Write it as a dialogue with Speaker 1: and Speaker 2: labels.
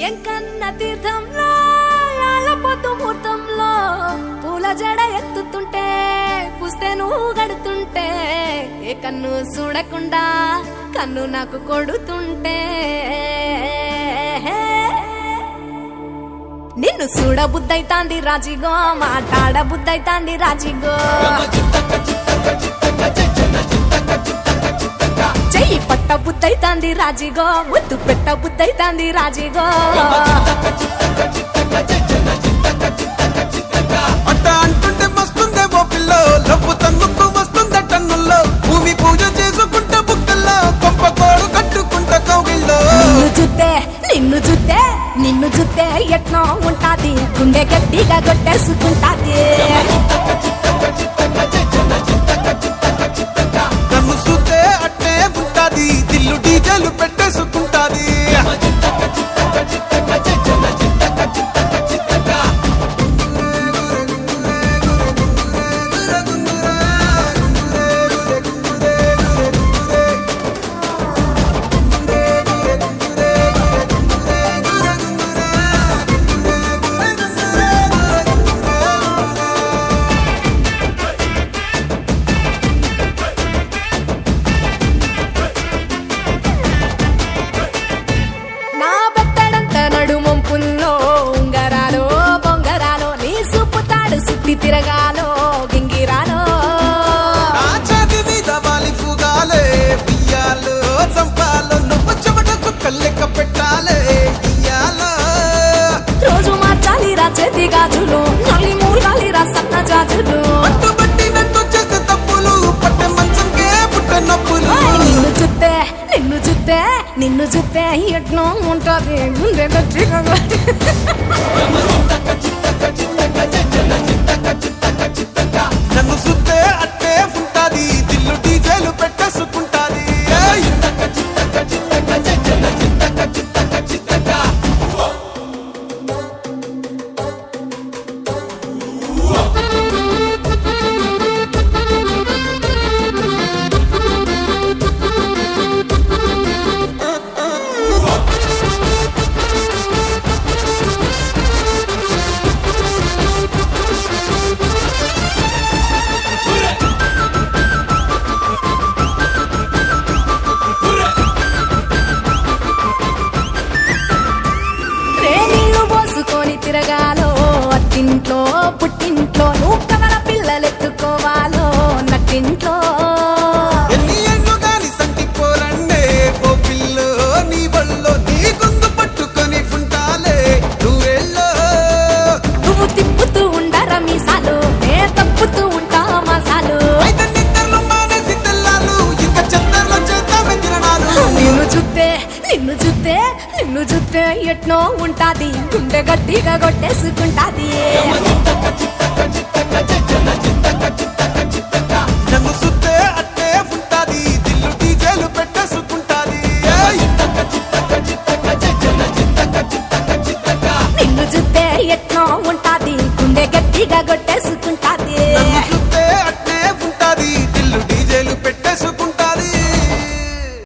Speaker 1: ఎంకన్న తీర్థంలో పొద్దు ముహూర్తంలో పూల జడ ఎత్తుతుంటే పుస్తే నువ్వు గడుతుంటే ఏ కన్ను చూడకుండా కన్ను నాకు కొడుతుంటే నిన్ను చూడ బుద్ధైతాంది రాజిగో మాట్లాడ బుద్ధైతాంది రాజిగో చెయ్యి పట్ట బుద్ధైతాంది రాజిగో ముద్దు పెట్ట బుద్ధైతాంది రాజిగో
Speaker 2: అట్ట అంటుంటే మస్తుందే ఓ పిల్లో లవ్వు తన్నుకు వస్తుందే టన్నుల్లో భూమి పూజ చేసుకుంటే బుక్కల్లో కొంప కోడు కట్టుకుంటే కౌగిల్లో
Speaker 1: నిన్ను చూస్తే ఎట్నో ఉంటాది గుండె గట్టిగా కొట్టేసుకుంటాది
Speaker 2: నన్ను చూస్తే అట్టే ఉంటాది దిల్లు డీజేలు పెట్టేసుకుంటాది
Speaker 1: తిరగాలో గింగిరాలో
Speaker 2: చాటి మీద వాలి పూగాలే బియ్యాలు చంపాలో నువ్వు చెమట చుక్కలెక్క పెట్టాలే ఇయ్యాలో
Speaker 1: రోజు మార్చాలి రా చేతి గాజులు నల్లి మూలాలి రా సన్న జాజులు
Speaker 2: పట్టుబట్టినట్టు చేస్తే తప్పులు పట్టే మంచంకే పుట్టే నొప్పులు
Speaker 1: నిన్ను చూస్తే ఎట్నో ఉంటది గుండె గట్టిగా
Speaker 2: నన్ను చూస్తే అట్టే ఉంటాది దిల్లు డీజేలు పెట్టేసుకుంటాది
Speaker 1: తిరగాలో అత్తింట్లో పుట్టింట్లో నువ్వు కవల పిల్లలెత్తుకోవాలో నట్టింట్లో
Speaker 2: ఎన్ని ఎన్ను గాని సంటి పోరండే ఓ పిల్లో నీ వల్లో నీ గొంతు పట్టుకొని ఉంటాలే నువ్వెళ్ళో
Speaker 1: నువ్వు తిప్పుతూ ఉండరా మీసాలు నే తప్పుతూ ఉంటా మసాలు
Speaker 2: అయితే నిద్రలు మానేసి తెల్లాలు ఇంకా చెత్తర్లో చేద్దామే తిరణాలు
Speaker 1: నిన్ను చూస్తే ఎట్నో ఉంటాది గుండె గట్టిగా కొట్టేసుకుంటాది